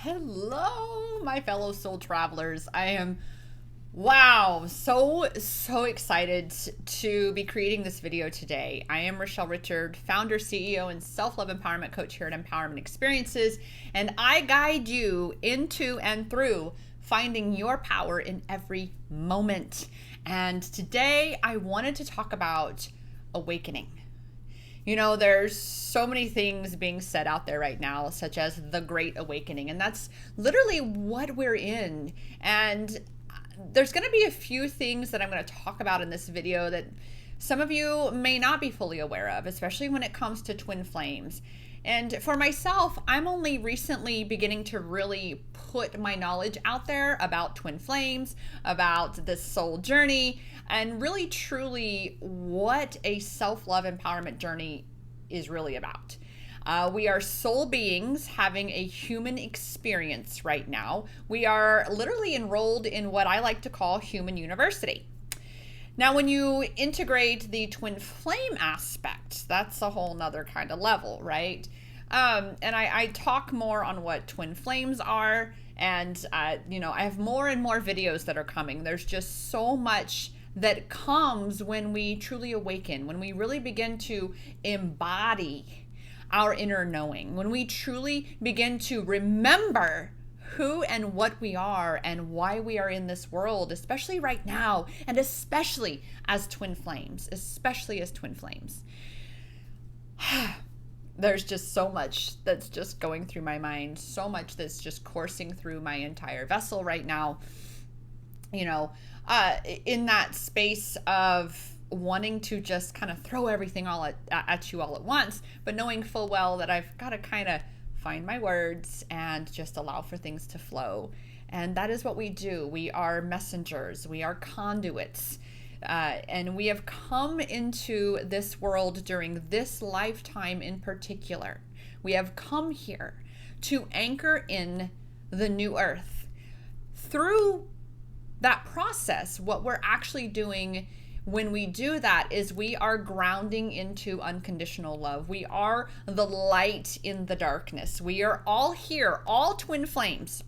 Hello, my fellow soul travelers. I am, so excited to be creating this video today. I am Rochelle Richard, founder, CEO, and self-love empowerment coach here at Empowerment Experiences, and I guide you into and through finding your power in every moment. And today I wanted to talk about awakening. You know, there's so many things being said out there right now, such as the Great Awakening, and that's literally what we're in. And there's going to be a few things that I'm going to talk about in this video that some of you may not be fully aware of, especially when it comes to twin flames. And for myself, I'm only recently beginning to really put my knowledge out there about twin flames, about this soul journey, and really truly what a self-love empowerment journey is really about. We are soul beings having a human experience right now. We are literally enrolled in what I like to call human university. Now, when you integrate the twin flame aspect, that's a whole nother kind of level, right? And I talk more on what twin flames are, and I have more and more videos that are coming. There's just so much that comes when we truly awaken, when we really begin to embody our inner knowing, when we truly begin to remember who and what we are and why we are in this world, especially right now, and especially as twin flames, There's just so much that's just going through my mind, so much that's just coursing through my entire vessel right now. In that space of wanting to just kind of throw everything all at you all at once, but knowing full well that I've got to kind of find my words and just allow for things to flow. And that is what we do. We are messengers. We are conduits. And we have come into this world during this lifetime in particular. We have come here to anchor in the new earth. Through that process, what we're actually doing when we do that is we are grounding into unconditional love. We are the light in the darkness. We are all here, all twin flames.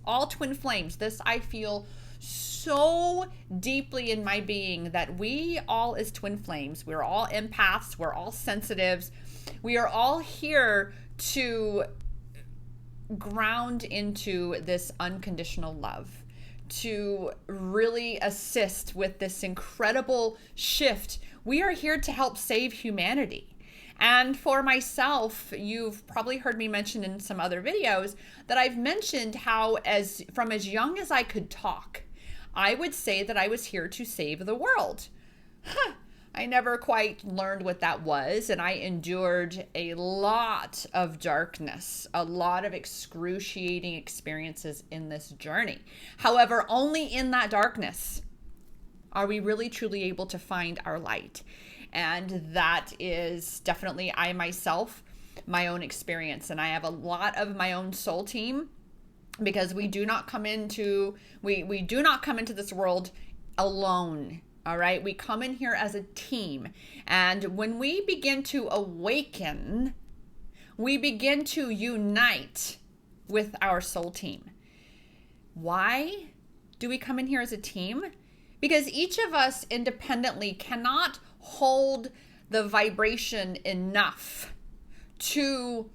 This I feel so deeply in my being, that we all as twin flames, we're all empaths, we're all sensitives. We are all here to ground into this unconditional love, to really assist with this incredible shift. We are here to help save humanity. And for myself, you've probably heard me mention in some other videos that I've mentioned how from as young as I could talk, I would say that I was here to save the world. I never quite learned what that was, and I endured a lot of darkness, a lot of excruciating experiences in this journey. However, only in that darkness are we really truly able to find our light. And that is definitely I myself, my own experience. And I have a lot of my own soul team, because we do not come into this world alone. All right, we come in here as a team, and when we begin to awaken, we begin to unite with our soul team. Why do we come in here as a team? Because each of us independently cannot hold the vibration enough to,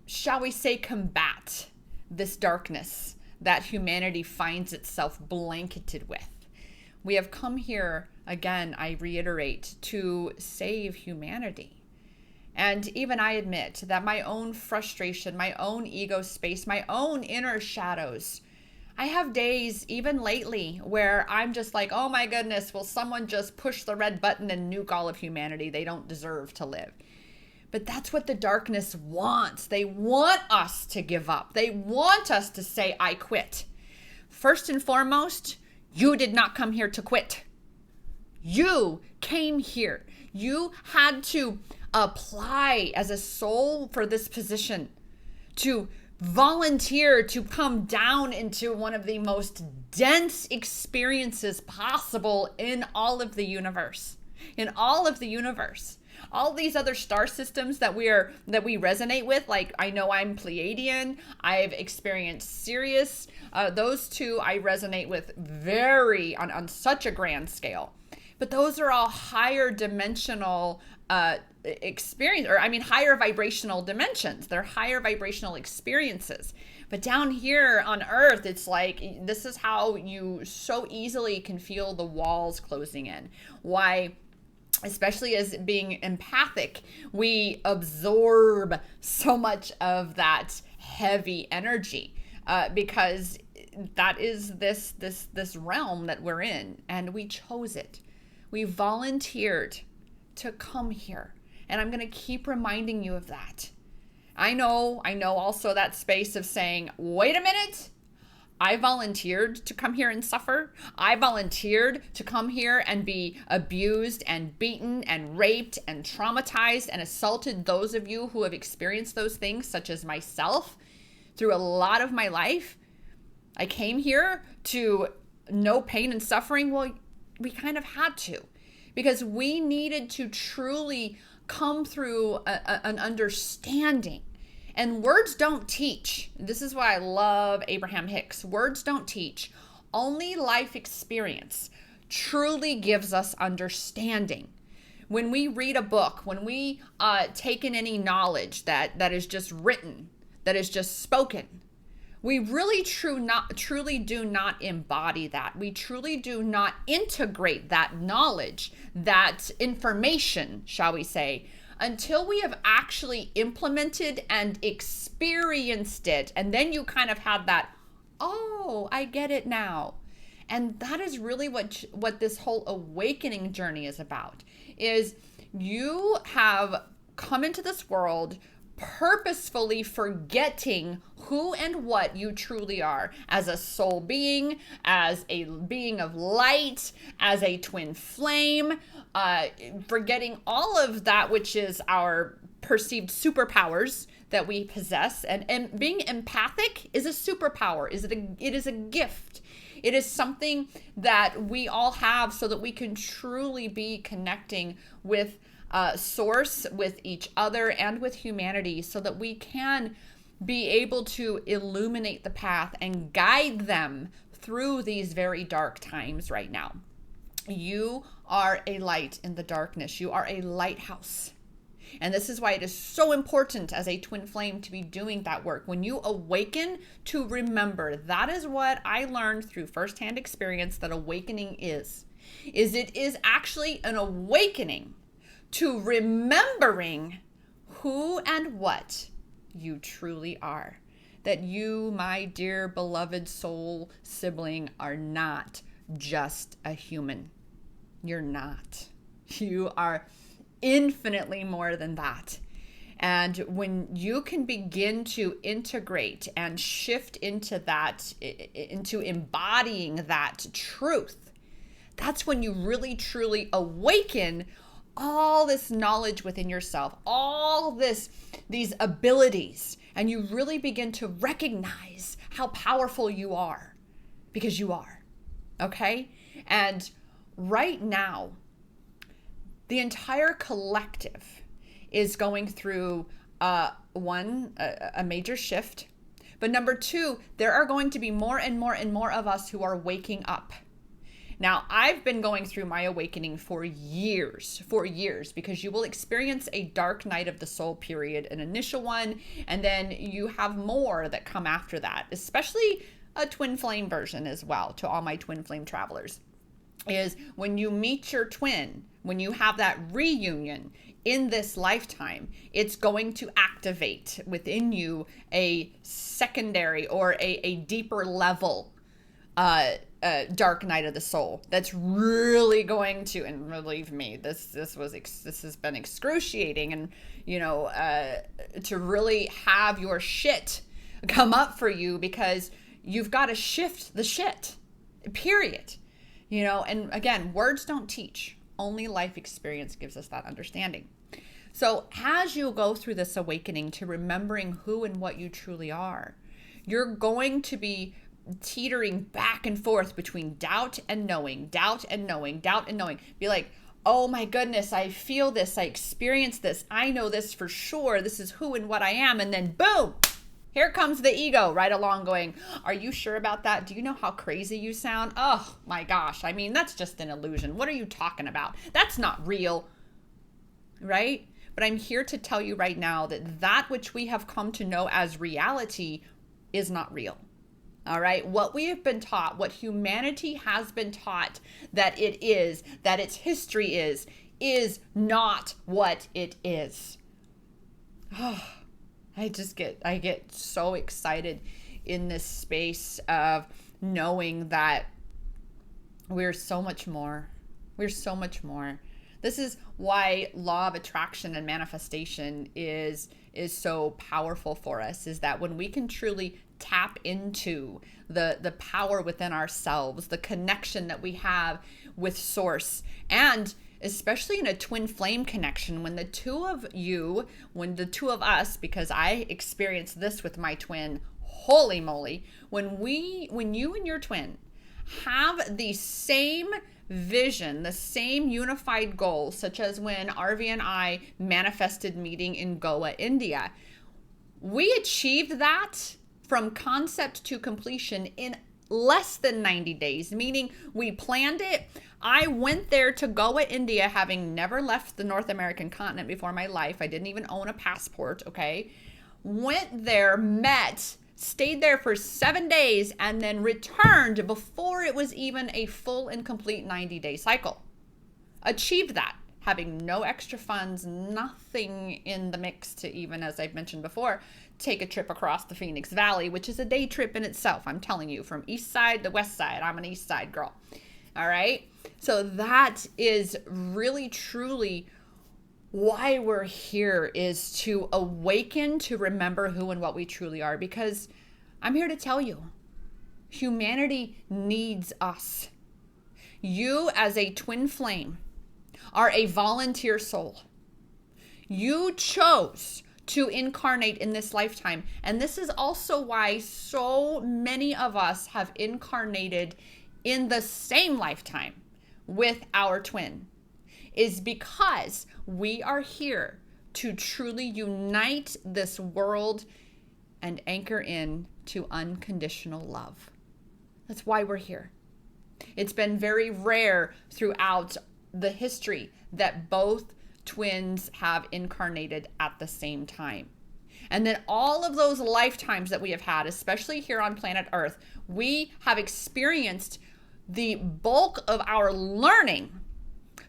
shall we say, combat this darkness that humanity finds itself blanketed with. We have come here, again, I reiterate, to save humanity. And even I admit that my own frustration, my own ego space, my own inner shadows, I have days, even lately, where I'm just like, oh my goodness, will someone just push the red button and nuke all of humanity? They don't deserve to live. But that's what the darkness wants. They want us to give up. They want us to say, I quit. First and foremost, you did not come here to quit. You came here. You had to apply as a soul for this position, to volunteer to come down into one of the most dense experiences possible in all of the universe. All these other star systems that we resonate with, like I know I'm Pleiadian, I've experienced Sirius. Those two I resonate with very on such a grand scale. But those are all higher dimensional experience, or I mean higher vibrational dimensions. They're higher vibrational experiences. But down here on Earth, it's like, this is how you so easily can feel the walls closing in. Why, especially as being empathic, we absorb so much of that heavy energy because that is this realm that we're in, and we chose it. We volunteered to come here, and I'm going to keep reminding you of that. I know also that space of saying, wait a minute, I volunteered to come here and suffer. I volunteered to come here and be abused and beaten and raped and traumatized and assaulted those of you who have experienced those things, such as myself, through a lot of my life. I came here to know pain and suffering. Well, we kind of had to, because we needed to truly come through an understanding. And words don't teach. This is why I love Abraham Hicks. Words don't teach. Only life experience truly gives us understanding. When we read a book, when we take in any knowledge that is just written, that is just spoken, we really truly do not embody that. We truly do not integrate that knowledge, that information, shall we say, until we have actually implemented and experienced it. And then you kind of have that, oh, I get it now. And that is really what this whole awakening journey is about, is you have come into this world purposefully forgetting who and what you truly are as a soul being, as a being of light, as a twin flame, forgetting all of that which is our perceived superpowers that we possess. And being empathic is a superpower. It is a gift. It is something that we all have so that we can truly be connecting with source, with each other, and with humanity, so that we can be able to illuminate the path and guide them through these very dark times right now. You are a light in the darkness. You are a lighthouse. And this is why it is so important as a twin flame to be doing that work. When you awaken, to remember, that is what I learned through firsthand experience, that awakening is it is actually an awakening to remembering who and what you truly are. That you, my dear beloved soul sibling, are not just a human. You're not. You are infinitely more than that. And when you can begin to integrate and shift into that, into embodying that truth, that's when you really truly awaken all this knowledge within yourself, all these abilities, and you really begin to recognize how powerful you are, because you are, okay? And right now, the entire collective is going through a major shift, but number two, there are going to be more and more and more of us who are waking up. Now, I've been going through my awakening for years, because you will experience a dark night of the soul period, an initial one, and then you have more that come after that, especially a twin flame version as well, to all my twin flame travelers, is when you meet your twin, when you have that reunion in this lifetime, it's going to activate within you a secondary or a deeper level dark night of the soul that's really going to, and believe me, this has been excruciating, and to really have your shit come up for you, because you've got to shift the shit, period. And again, words don't teach. Only life experience gives us that understanding. So as you go through this awakening to remembering who and what you truly are, you're going to be teetering back and forth between doubt and knowing, doubt and knowing, doubt and knowing. Be like, oh my goodness, I feel this, I experience this, I know this for sure, this is who and what I am, and then boom, here comes the ego right along going, are you sure about that? Do you know how crazy you sound? Oh my gosh, I mean, that's just an illusion. What are you talking about? That's not real, right? But I'm here to tell you right now that that which we have come to know as reality is not real. All right, what we have been taught, what humanity has been taught that it is, that its history is not what it is. Oh, I get so excited in this space of knowing that we're so much more. We're so much more. This is why law of attraction and manifestation is so powerful for us, is that when we can truly tap into the power within ourselves, the connection that we have with source, and especially in a twin flame connection, when the two of us, because I experienced this with my twin, holy moly, when you and your twin have the same vision, the same unified goal, such as when RV and I manifested meeting in Goa, India, we achieved that from concept to completion in less than 90 days, meaning we planned it. I went there to Goa, India, having never left the North American continent before in my life. I didn't even own a passport, okay? Went there, met, stayed there for 7 days, and then returned before it was even a full and complete 90-day cycle. Achieved that, having no extra funds, nothing in the mix to even, as I've mentioned before, take a trip across the Phoenix Valley, which is a day trip in itself. I'm telling you, from east side to west side. I'm an east side girl. All right? So that is really, truly why we're here, is to awaken to remember who and what we truly are. Because I'm here to tell you, humanity needs us. You, as a twin flame, are a volunteer soul. You chose to incarnate in this lifetime. And this is also why so many of us have incarnated in the same lifetime with our twin, is because we are here to truly unite this world and anchor in to unconditional love. That's why we're here. It's been very rare throughout the history that both twins have incarnated at the same time. And then all of those lifetimes that we have had, especially here on planet Earth, we have experienced the bulk of our learning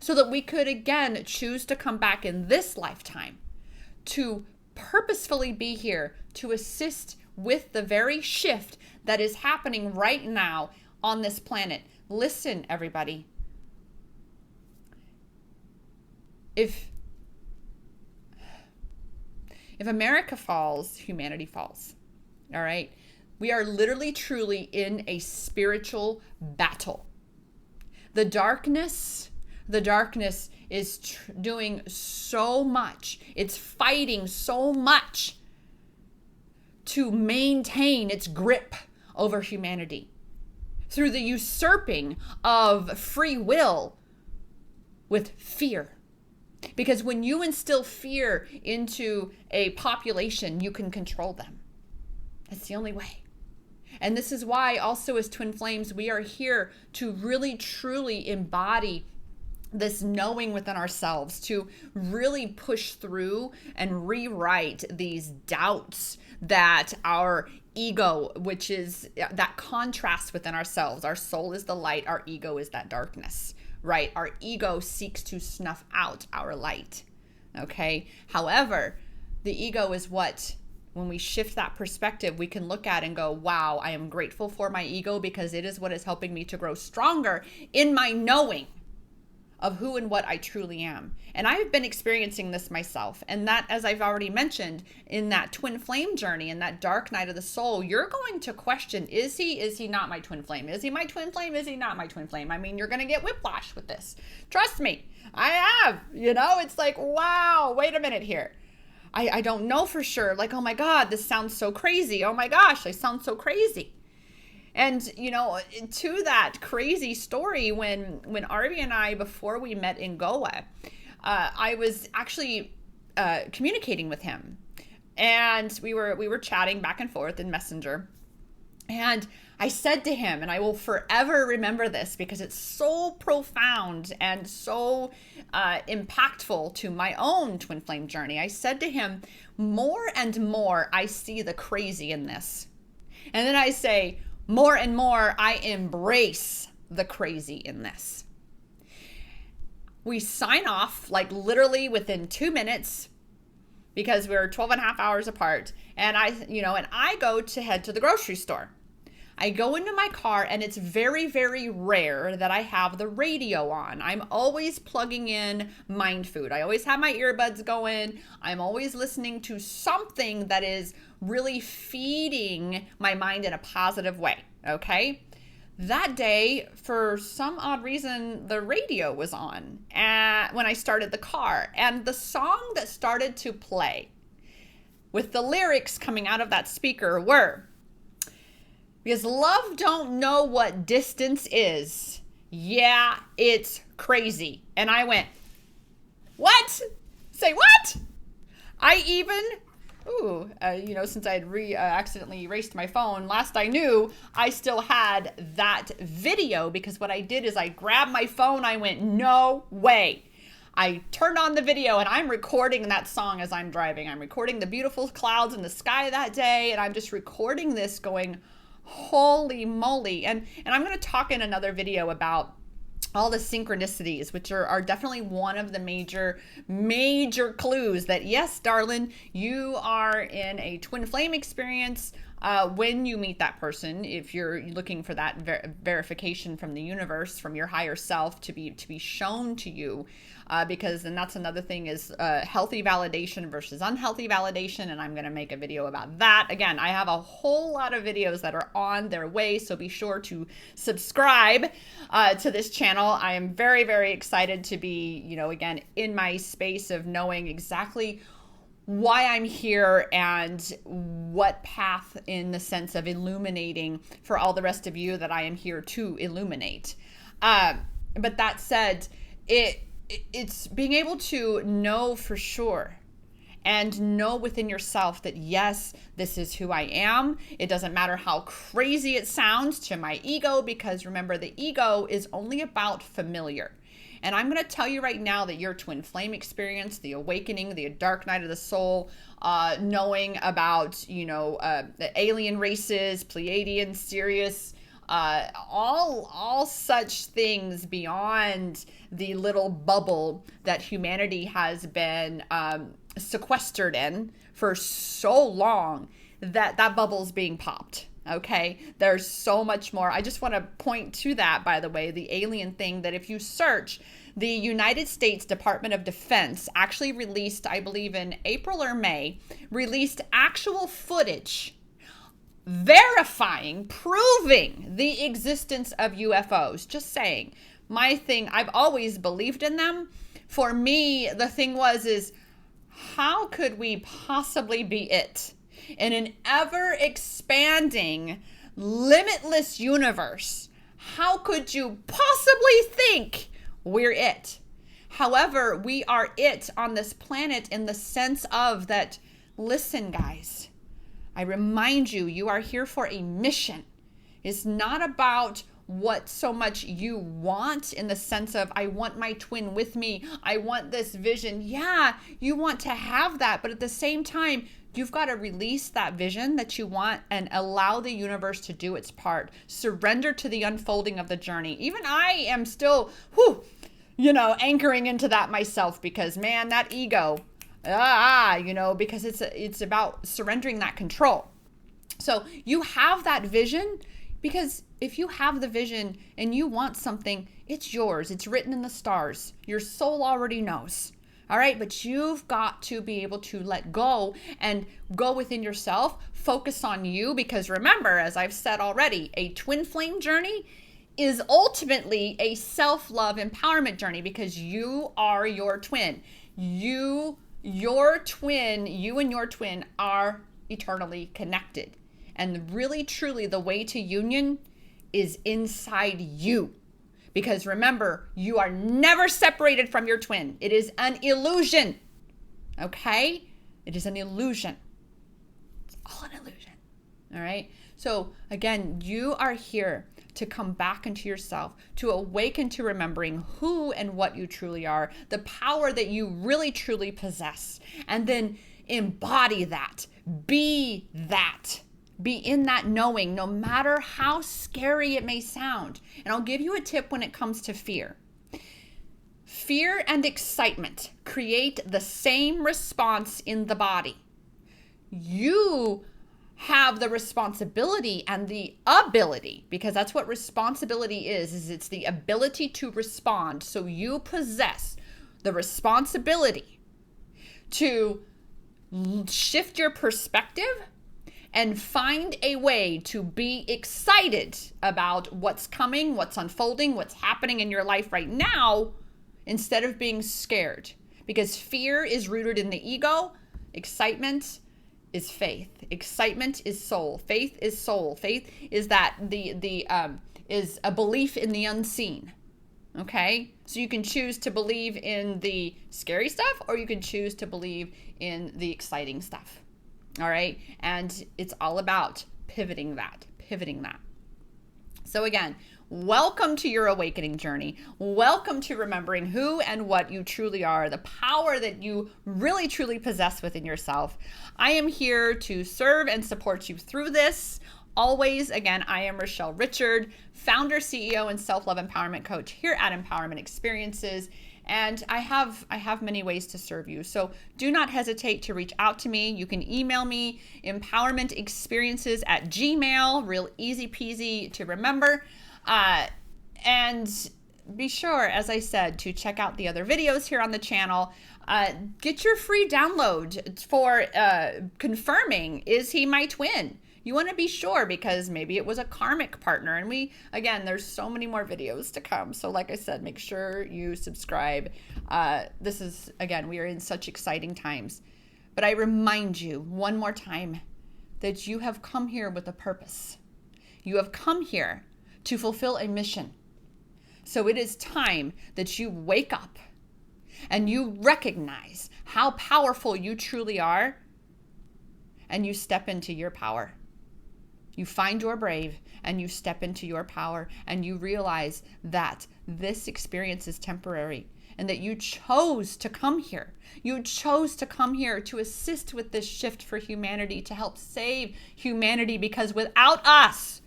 so that we could again choose to come back in this lifetime to purposefully be here to assist with the very shift that is happening right now on this planet. Listen, everybody. If America falls, humanity falls. All right? We are literally, truly in a spiritual battle. The darkness is doing so much. It's fighting so much to maintain its grip over humanity through the usurping of free will with fear. Because when you instill fear into a population, you can control them. That's the only way. And this is why also as twin flames, we are here to really truly embody this knowing within ourselves, to really push through and rewrite these doubts that our ego, which is that contrast within ourselves. Our soul is the light, our ego is that darkness, right? Our ego seeks to snuff out our light, okay? However, the ego is what, when we shift that perspective, we can look at and go, wow, I am grateful for my ego because it is what is helping me to grow stronger in my knowing of who and what I truly am. And I've been experiencing this myself. And that, as I've already mentioned, in that twin flame journey, in that dark night of the soul, you're going to question, is he not my twin flame? Is he my twin flame? Is he not my twin flame? I mean, you're going to get whiplash with this. Trust me, I have. It's like, wow, wait a minute here. I don't know for sure. Like, oh my God, this sounds so crazy. Oh my gosh, I sound so crazy. And to that crazy story, when Arby and I, before we met in Goa, I was actually communicating with him, and we were chatting back and forth in Messenger, and I said to him, and I will forever remember this because it's so profound and so impactful to my own twin flame journey. I said to him, more and more I see the crazy in this. And then I say, more and more I embrace the crazy in this. We sign off like literally within 2 minutes because we're 12 and a half hours apart. And I go to head to the grocery store. I go into my car, and it's very, very rare that I have the radio on. I'm always plugging in Mind Food. I always have my earbuds going. I'm always listening to something that is really feeding my mind in a positive way, okay? That day, for some odd reason, the radio was on when I started the car. And the song that started to play with the lyrics coming out of that speaker were, because love don't know what distance is. Yeah, it's crazy. And I went, what? Say what? I even, since I had accidentally erased my phone, last I knew, I still had that video, because what I did is I grabbed my phone. I went, no way. I turned on the video, and I'm recording that song as I'm driving. I'm recording the beautiful clouds in the sky that day, and I'm just recording this going, holy moly. And I'm going to talk in another video about all the synchronicities, which are definitely one of the major clues that, yes, darling, you are in a twin flame experience when you meet that person, if you're looking for that verification from the universe, from your higher self to be shown to you. Because then that's another thing is healthy validation versus unhealthy validation. And I'm going to make a video about that. Again, I have a whole lot of videos that are on their way. So be sure to subscribe to this channel. I am very, very excited to be, again, in my space of knowing exactly why I'm here and what path in the sense of illuminating for all the rest of you that I am here to illuminate. But that said, it's being able to know for sure and know within yourself that, yes, this is who I am. It doesn't matter how crazy it sounds to my ego, because remember, the ego is only about familiar. And I'm going to tell you right now that your twin flame experience, the awakening, the dark night of the soul, knowing about, the alien races, Pleiadian, Sirius, all such things beyond the little bubble that humanity has been sequestered in for so long, that bubble's being popped. Okay, there's so much more. I just want to point to that, by the way, the alien thing, that if you search, the United States Department of Defense actually released, I believe in April or May, released actual footage verifying, proving the existence of UFOs. Just saying. My thing, I've always believed in them. For me, the thing is how could we possibly be it? In an ever-expanding, limitless universe, how could you possibly think we're it? However, we are it on this planet in the sense of that, listen, guys, I remind you, you are here for a mission. It's not about what so much you want in the sense of, I want my twin with me. I want this vision. Yeah, you want to have that. But at the same time, you've got to release that vision that you want and allow the universe to do its part. Surrender to the unfolding of the journey. Even I am still, anchoring into that myself, because man, that ego, because it's about surrendering that control. So you have that vision, because if you have the vision and you want something, it's yours. It's written in the stars. Your soul already knows. All right, but you've got to be able to let go and go within yourself, focus on you, because remember, as I've said already, a twin flame journey is ultimately a self-love empowerment journey, because you are your twin. You and your twin are eternally connected. And really, truly, the way to union is inside you. Because remember, you are never separated from your twin. It is an illusion. Okay? It is an illusion. It's all an illusion. All right? So again, you are here to come back into yourself, to awaken to remembering who and what you truly are, the power that you really truly possess, and then embody that. Be that. Be in that knowing, no matter how scary it may sound. And I'll give you a tip when it comes to fear. Fear and excitement create the same response in the body. You have the responsibility and the ability, because that's what responsibility is it's the ability to respond. So you possess the responsibility to shift your perspective and find a way to be excited about what's coming, what's unfolding, what's happening in your life right now, instead of being scared. Because fear is rooted in the ego. Excitement is faith. Excitement is soul. Faith is soul. Faith is that is a belief in the unseen. Okay? So you can choose to believe in the scary stuff, or you can choose to believe in the exciting stuff. All right? And it's all about pivoting that. So again, welcome to your awakening journey. Welcome to remembering who and what you truly are, the power that you really truly possess within yourself. I am here to serve and support you through this. Always, again, I am Rochelle Richard, founder, CEO, and self-love empowerment coach here at Empowerment Experiences. And I have many ways to serve you. So do not hesitate to reach out to me. You can email me, empowermentexperiences@gmail.com, real easy peasy to remember. And be sure, as I said, to check out the other videos here on the channel. Get your free download for confirming, is he my twin? You want to be sure, because maybe it was a karmic partner. And there's so many more videos to come. So like I said, make sure you subscribe. This is, again, we are in such exciting times. But I remind you one more time that you have come here with a purpose. You have come here to fulfill a mission. So it is time that you wake up and you recognize how powerful you truly are, and you step into your power. You find your brave and you step into your power, and you realize that this experience is temporary and that you chose to come here. You chose to come here to assist with this shift for humanity, to help save humanity, because without us,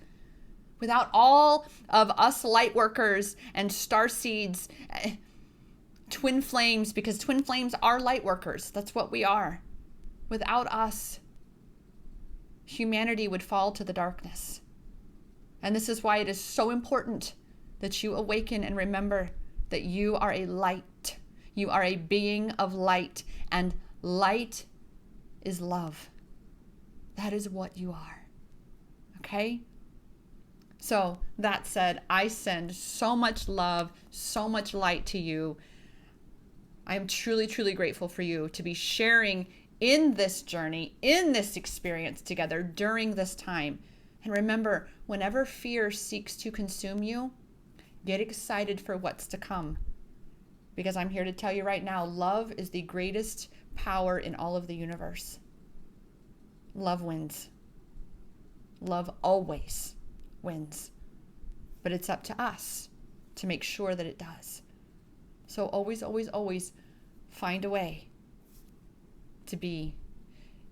without all of us light workers and star seeds, twin flames, because twin flames are light workers. That's what we are. Without us, humanity would fall to the darkness. And this is why it is so important that you awaken and remember that you are a light. You are a being of light, and light is love. That is what you are. Okay? So that said, I send so much love, so much light to you. I am truly, truly grateful for you to be sharing in this journey, in this experience together during this time. And remember, whenever fear seeks to consume you, get excited for what's to come. Because I'm here to tell you right now, love is the greatest power in all of the universe. Love wins. Love always wins. But it's up to us to make sure that it does. So always, always, always find a way to be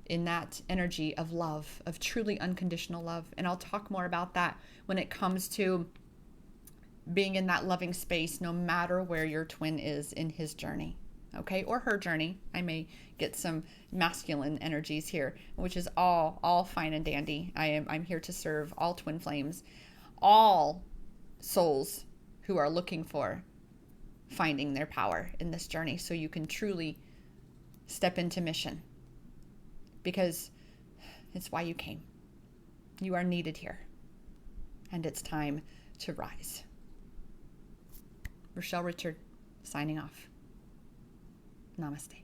in that energy of love, of truly unconditional love. And I'll talk more about that when it comes to being in that loving space, no matter where your twin is in his journey, okay, or her journey. I may get some masculine energies here, which is all fine and dandy. I'm here to serve all twin flames, all souls who are looking for finding their power in this journey, so you can truly step into mission, because it's why you came. You are needed here, and it's time to rise. Rochelle Richard, signing off. Namaste.